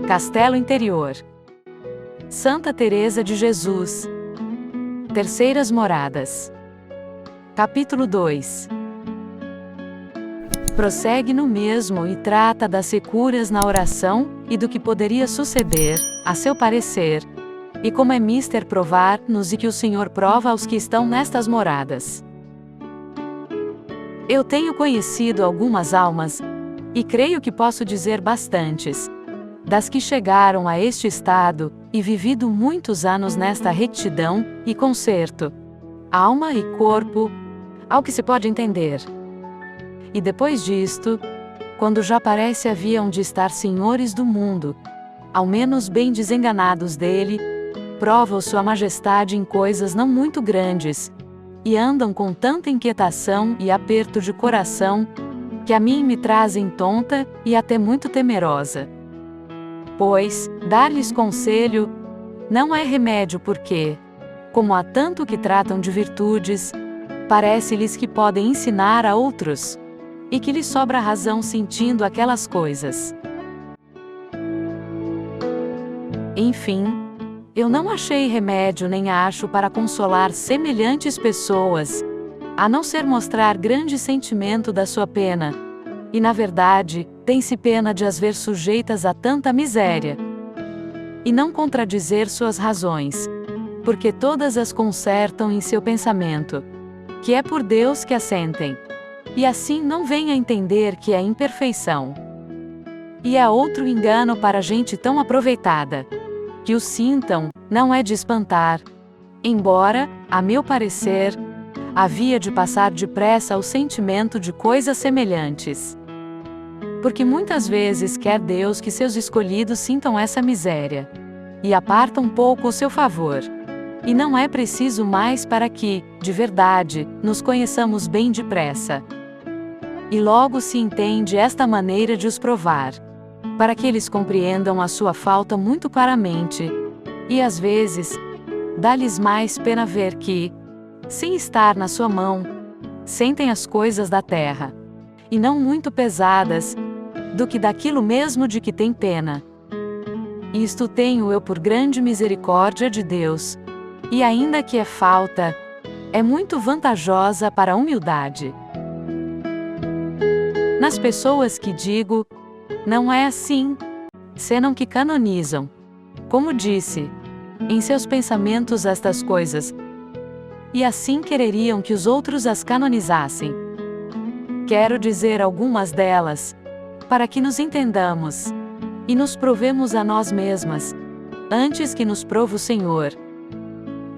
Castelo Interior. Santa Teresa de Jesus. Terceiras moradas. Capítulo 2. Prossegue no mesmo e trata das securas na oração e do que poderia suceder, a seu parecer, e como é mister provar-nos e que o Senhor prova aos que estão nestas moradas. Eu tenho conhecido algumas almas, e creio que posso dizer bastantes, das que chegaram a este estado, e vivido muitos anos nesta retidão e conserto, alma e corpo, ao que se pode entender. E depois disto, quando já parece haviam de estar senhores do mundo, ao menos bem desenganados dele, provam sua majestade em coisas não muito grandes, e andam com tanta inquietação e aperto de coração, que a mim me trazem tonta e até muito temerosa. Pois, dar-lhes conselho, não é remédio porque, como há tanto que tratam de virtudes, parece-lhes que podem ensinar a outros, e que lhes sobra razão sentindo aquelas coisas. Enfim, eu não achei remédio nem acho para consolar semelhantes pessoas, a não ser mostrar grande sentimento da sua pena, e na verdade, tem-se pena de as ver sujeitas a tanta miséria, e não contradizer suas razões, porque todas as consertam em seu pensamento, que é por Deus que assentem, e assim não vem a entender que é imperfeição. E é outro engano para gente tão aproveitada, que o sintam, não é de espantar, embora, a meu parecer, havia de passar depressa o sentimento de coisas semelhantes. Porque muitas vezes quer Deus que seus escolhidos sintam essa miséria, e aparta um pouco o seu favor. E não é preciso mais para que, de verdade, nos conheçamos bem depressa. E logo se entende esta maneira de os provar, para que eles compreendam a sua falta muito claramente, e às vezes, dá-lhes mais pena ver que, sem estar na sua mão, sentem as coisas da terra, e não muito pesadas, do que daquilo mesmo de que tem pena. Isto tenho eu por grande misericórdia de Deus, e ainda que é falta, é muito vantajosa para a humildade. Nas pessoas que digo, não é assim, senão que canonizam, como disse, em seus pensamentos estas coisas, e assim quereriam que os outros as canonizassem. Quero dizer algumas delas, para que nos entendamos, e nos provemos a nós mesmas, antes que nos prove o Senhor.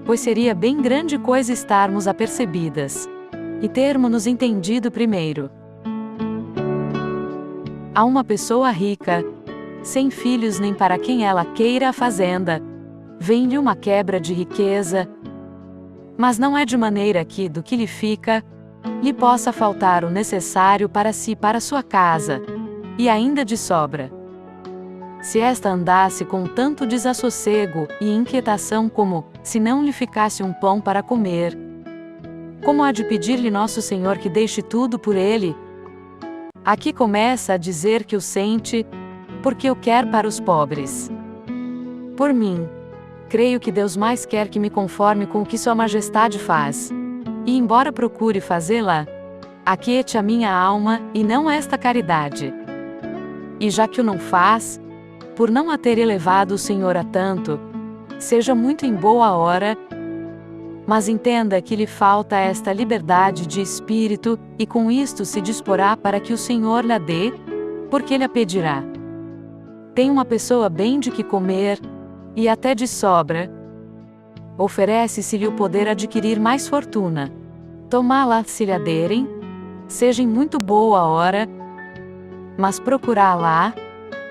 Pois seria bem grande coisa estarmos apercebidas, e termos-nos entendido primeiro. Há uma pessoa rica, sem filhos nem para quem ela queira a fazenda, vem-lhe uma quebra de riqueza, mas não é de maneira que, do que lhe fica, lhe possa faltar o necessário para si e para sua casa, e ainda de sobra. Se esta andasse com tanto desassossego e inquietação como, se não lhe ficasse um pão para comer, como há de pedir-lhe Nosso Senhor que deixe tudo por ele? Aqui começa a dizer que o sente, porque o quer para os pobres. Por mim, creio que Deus mais quer que me conforme com o que Sua Majestade faz, e embora procure fazê-la, aquiete a minha alma, e não esta caridade. E já que o não faz, por não a ter elevado o Senhor a tanto, seja muito em boa hora, mas entenda que lhe falta esta liberdade de espírito, e com isto se disporá para que o Senhor lhe dê, porque lhe a pedirá. Tem uma pessoa bem de que comer, e até de sobra, oferece-se-lhe o poder adquirir mais fortuna. Tomá-la se lhe a derem, seja em muito boa hora, mas procurá-la,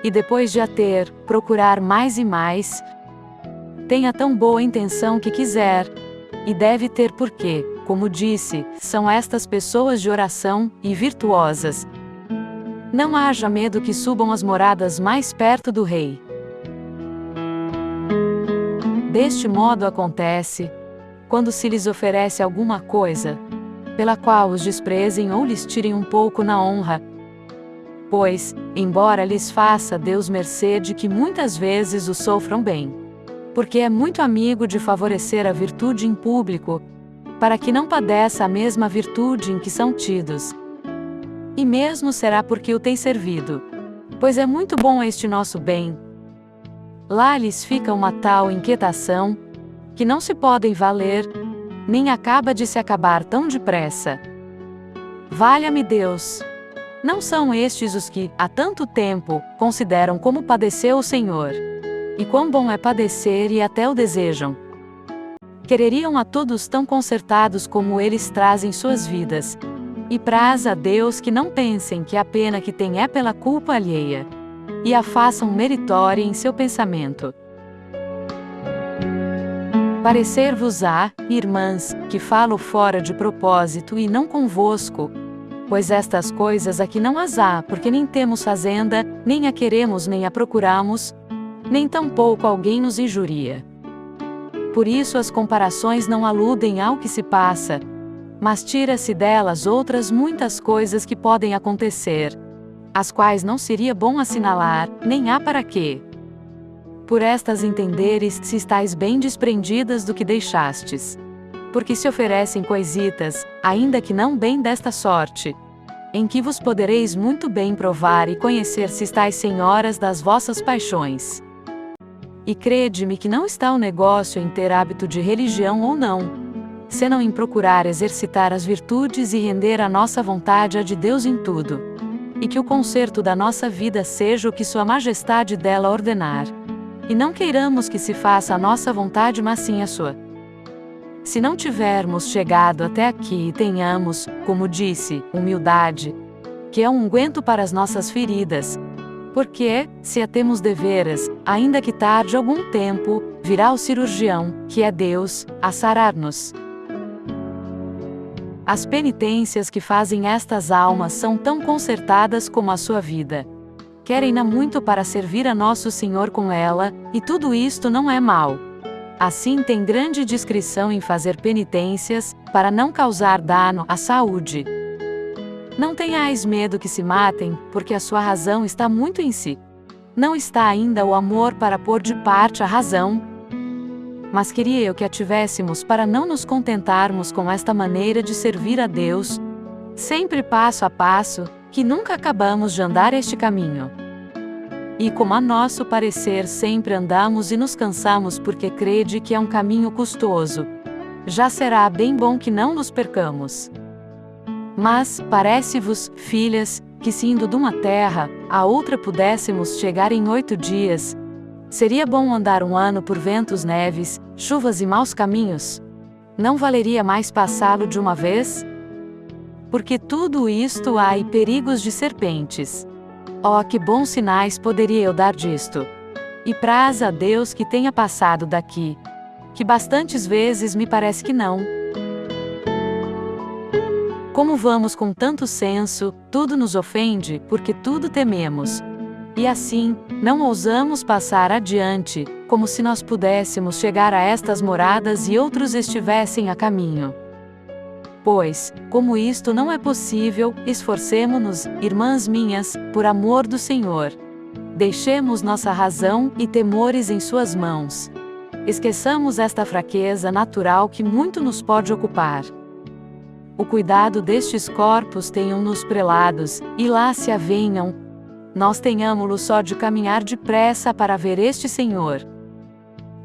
e depois de a ter, procurar mais e mais, tenha tão boa intenção que quiser, e deve ter porque, como disse, são estas pessoas de oração, e virtuosas. Não haja medo que subam as moradas mais perto do rei. Deste modo acontece, quando se lhes oferece alguma coisa, pela qual os desprezem ou lhes tirem um pouco na honra, Pois, embora lhes faça Deus mercê de que muitas vezes o sofram bem, porque é muito amigo de favorecer a virtude em público, para que não padeça a mesma virtude em que são tidos. E mesmo será porque o tem servido, pois é muito bom este nosso bem. Lá lhes fica uma tal inquietação, que não se podem valer, nem acaba de se acabar tão depressa. Valha-me Deus! Não são estes os que, há tanto tempo, consideram como padeceu o Senhor, e quão bom é padecer e até o desejam. Quereriam a todos tão consertados como eles trazem suas vidas, e praz a Deus que não pensem que a pena que têm é pela culpa alheia, e a façam meritória em seu pensamento. Parecer-vos-á, irmãs, que falo fora de propósito e não convosco, pois estas coisas aqui não as há, porque nem temos fazenda, nem a queremos nem a procuramos, nem tampouco alguém nos injuria. Por isso as comparações não aludem ao que se passa, mas tira-se delas outras muitas coisas que podem acontecer, as quais não seria bom assinalar, nem há para quê. Por estas entenderes se estáis bem desprendidas do que deixastes. Porque se oferecem coisitas, ainda que não bem desta sorte, em que vos podereis muito bem provar e conhecer se estáis senhoras das vossas paixões. E crede-me que não está o negócio em ter hábito de religião ou não, senão em procurar exercitar as virtudes e render a nossa vontade a de Deus em tudo, e que o conserto da nossa vida seja o que Sua Majestade dela ordenar, e não queiramos que se faça a nossa vontade, mas sim a sua. Se não tivermos chegado até aqui e tenhamos, como disse, humildade, que é um unguento para as nossas feridas, porque, se a temos deveras, ainda que tarde algum tempo, virá o cirurgião, que é Deus, a sarar-nos. As penitências que fazem estas almas são tão consertadas como a sua vida. Querem-na muito para servir a nosso Senhor com ela, e tudo isto não é mal. Assim tem grande discrição em fazer penitências, para não causar dano à saúde. Não tenhais medo que se matem, porque a sua razão está muito em si. Não está ainda o amor para pôr de parte a razão. Mas queria eu que a tivéssemos para não nos contentarmos com esta maneira de servir a Deus, sempre passo a passo, que nunca acabamos de andar este caminho. E como a nosso parecer sempre andamos e nos cansamos porque crede que é um caminho custoso, já será bem bom que não nos percamos. Mas, parece-vos, filhas, que se indo de uma terra, a outra pudéssemos chegar em 8 dias, seria bom andar 1 ano por ventos, neves, chuvas e maus caminhos? Não valeria mais passá-lo de uma vez? Porque tudo isto há e perigos de serpentes. Oh, que bons sinais poderia eu dar disto! E praz a Deus que tenha passado daqui, que bastantes vezes me parece que não. Como vamos com tanto senso, tudo nos ofende, porque tudo tememos. E assim, não ousamos passar adiante, como se nós pudéssemos chegar a estas moradas e outros estivessem a caminho. Pois, como isto não é possível, esforcemo-nos, irmãs minhas, por amor do Senhor. Deixemos nossa razão e temores em suas mãos. Esqueçamos esta fraqueza natural que muito nos pode ocupar. O cuidado destes corpos tenham-nos prelados, e lá se avenham. Nós tenhamo-lo só de caminhar depressa para ver este Senhor.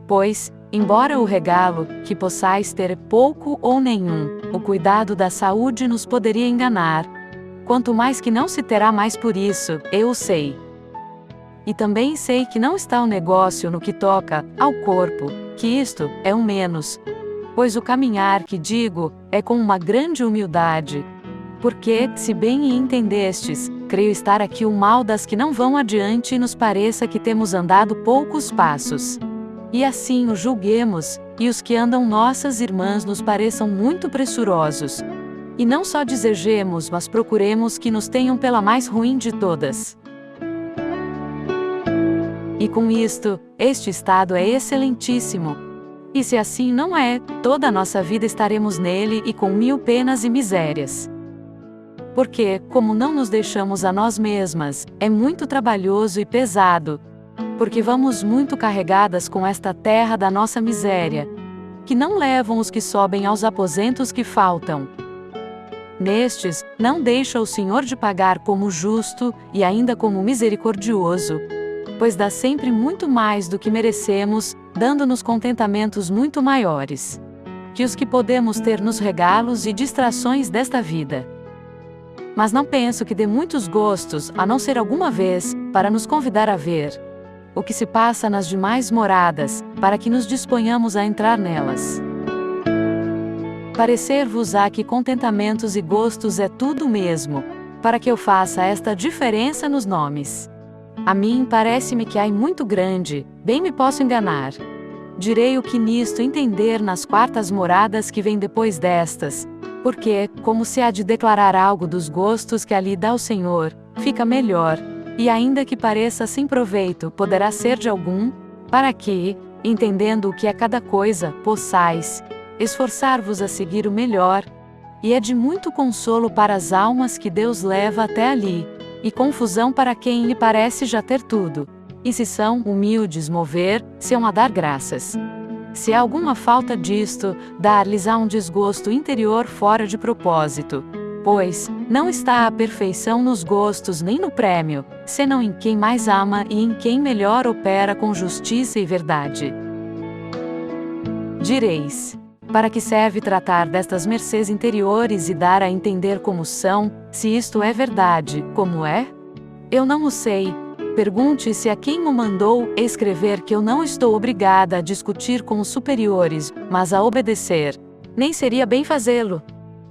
Pois, embora o regalo, que possais ter pouco ou nenhum, o cuidado da saúde nos poderia enganar. Quanto mais que não se terá mais por isso, eu o sei. E também sei que não está o negócio no que toca ao corpo, que isto é o menos. Pois o caminhar que digo, é com uma grande humildade. Porque, se bem entendestes, creio estar aqui o mal das que não vão adiante e nos pareça que temos andado poucos passos. E assim o julguemos, e os que andam nossas irmãs nos pareçam muito pressurosos. E não só desejemos, mas procuremos que nos tenham pela mais ruim de todas. E com isto, este estado é excelentíssimo. E se assim não é, toda a nossa vida estaremos nele e com 1000 penas e misérias. Porque, como não nos deixamos a nós mesmas, é muito trabalhoso e pesado. Porque vamos muito carregadas com esta terra da nossa miséria, que não levam os que sobem aos aposentos que faltam. Nestes, não deixa o Senhor de pagar como justo e ainda como misericordioso, pois dá sempre muito mais do que merecemos, dando-nos contentamentos muito maiores que os que podemos ter nos regalos e distrações desta vida. Mas não penso que dê muitos gostos, a não ser alguma vez, para nos convidar a ver o que se passa nas demais moradas, para que nos disponhamos a entrar nelas. Parecer-vos-á que contentamentos e gostos é tudo o mesmo, para que eu faça esta diferença nos nomes. A mim parece-me que há muito grande, bem me posso enganar. Direi o que nisto entender nas quartas moradas que vêm depois destas, porque, como se há de declarar algo dos gostos que ali dá o Senhor, fica melhor, e ainda que pareça sem proveito, poderá ser de algum, para que, entendendo o que é cada coisa, possais esforçar-vos a seguir o melhor, e é de muito consolo para as almas que Deus leva até ali, e confusão para quem lhe parece já ter tudo, e se são humildes mover-se-ão a dar graças. Se há alguma falta disto, dar-lhes-á um desgosto interior fora de propósito, pois não está a perfeição nos gostos nem no prêmio, senão em quem mais ama e em quem melhor opera com justiça e verdade. Direis: para que serve tratar destas mercês interiores e dar a entender como são, se isto é verdade, como é? Eu não o sei. Pergunte-se a quem o mandou escrever que eu não estou obrigada a discutir com os superiores, mas a obedecer. Nem seria bem fazê-lo.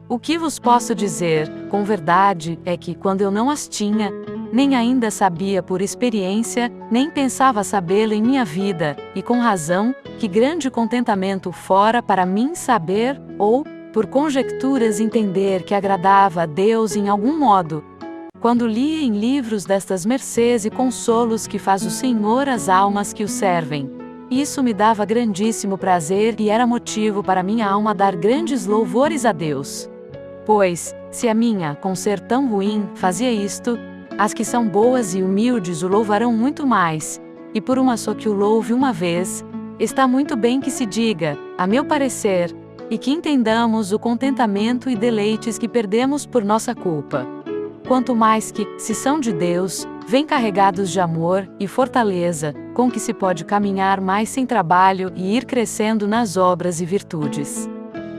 O que vos posso dizer, com verdade, é que, quando eu não as tinha, nem ainda sabia por experiência, nem pensava sabê-lo em minha vida, e com razão, que grande contentamento fora para mim saber, ou, por conjecturas entender que agradava a Deus em algum modo, quando lia em livros destas mercês e consolos que faz o Senhor às almas que o servem. Isso me dava grandíssimo prazer e era motivo para minha alma dar grandes louvores a Deus. Pois, se a minha, com ser tão ruim, fazia isto, as que são boas e humildes o louvarão muito mais, e por uma só que o louve uma vez, está muito bem que se diga, a meu parecer, e que entendamos o contentamento e deleites que perdemos por nossa culpa. Quanto mais que, se são de Deus, vêm carregados de amor e fortaleza, com que se pode caminhar mais sem trabalho e ir crescendo nas obras e virtudes.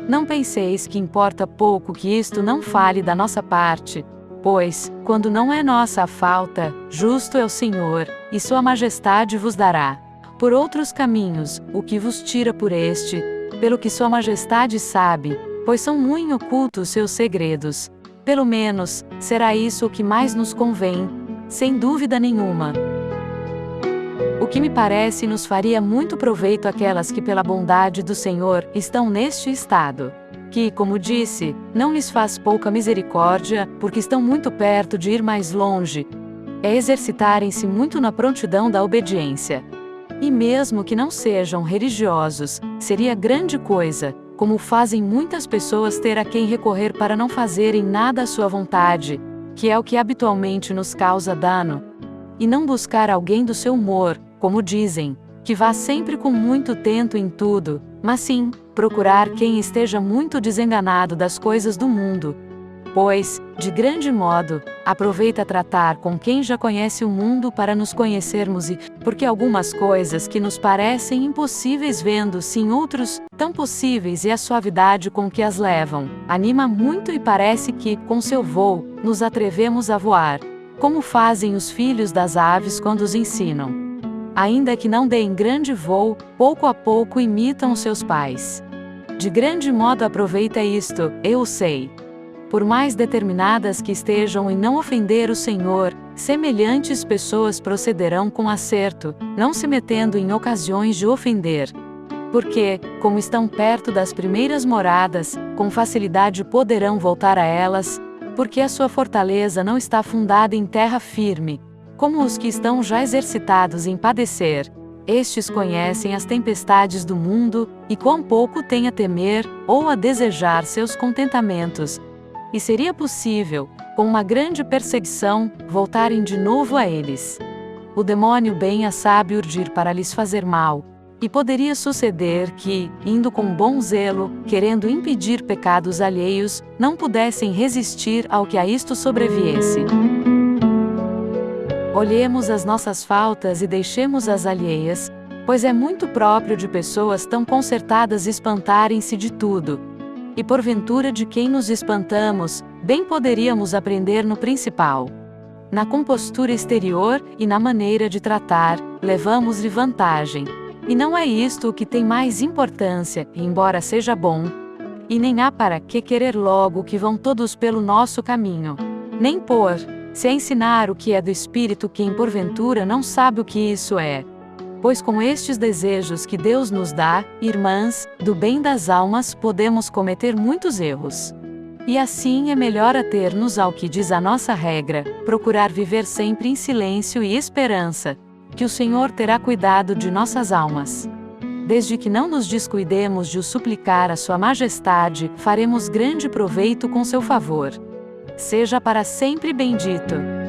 Não penseis que importa pouco que isto não fale da nossa parte, pois, quando não é nossa a falta, justo é o Senhor, e Sua Majestade vos dará, por outros caminhos, o que vos tira por este, pelo que Sua Majestade sabe, pois são muito ocultos seus segredos. Pelo menos, será isso o que mais nos convém, sem dúvida nenhuma. O que me parece nos faria muito proveito aquelas que pela bondade do Senhor estão neste estado, que, como disse, não lhes faz pouca misericórdia, porque estão muito perto de ir mais longe, é exercitarem-se muito na prontidão da obediência. E mesmo que não sejam religiosos, seria grande coisa, como fazem muitas pessoas, ter a quem recorrer para não fazerem nada à sua vontade, que é o que habitualmente nos causa dano, e não buscar alguém do seu humor, como dizem, que vá sempre com muito tento em tudo, mas sim, procurar quem esteja muito desenganado das coisas do mundo. Pois, de grande modo, aproveita tratar com quem já conhece o mundo para nos conhecermos e, porque algumas coisas que nos parecem impossíveis vendo-se em outros, tão possíveis e a suavidade com que as levam, anima muito e parece que, com seu voo, nos atrevemos a voar, como fazem os filhos das aves quando os ensinam. Ainda que não deem grande voo, pouco a pouco imitam os seus pais. De grande modo aproveita isto, eu o sei. Por mais determinadas que estejam em não ofender o Senhor, semelhantes pessoas procederão com acerto, não se metendo em ocasiões de ofender. Porque, como estão perto das primeiras moradas, com facilidade poderão voltar a elas, porque a sua fortaleza não está fundada em terra firme, como os que estão já exercitados em padecer. Estes conhecem as tempestades do mundo, e quão pouco têm a temer, ou a desejar seus contentamentos. e seria possível, com uma grande perseguição, voltarem de novo a eles. O demônio bem a sabe urdir para lhes fazer mal, e poderia suceder que, indo com bom zelo, querendo impedir pecados alheios, não pudessem resistir ao que a isto sobreviesse. Olhemos as nossas faltas e deixemos as alheias, pois é muito próprio de pessoas tão consertadas espantarem-se de tudo. E porventura de quem nos espantamos, bem poderíamos aprender no principal. Na compostura exterior e na maneira de tratar, levamos-lhe vantagem. E não é isto o que tem mais importância, embora seja bom. E nem há para que querer logo que vão todos pelo nosso caminho. Nem se ensinar o que é do Espírito quem porventura não sabe o que isso é. Pois com estes desejos que Deus nos dá, irmãs, do bem das almas, podemos cometer muitos erros. E assim é melhor ater-nos ao que diz a nossa regra, procurar viver sempre em silêncio e esperança, que o Senhor terá cuidado de nossas almas. Desde que não nos descuidemos de o suplicar a Sua Majestade, faremos grande proveito com seu favor. Seja para sempre bendito.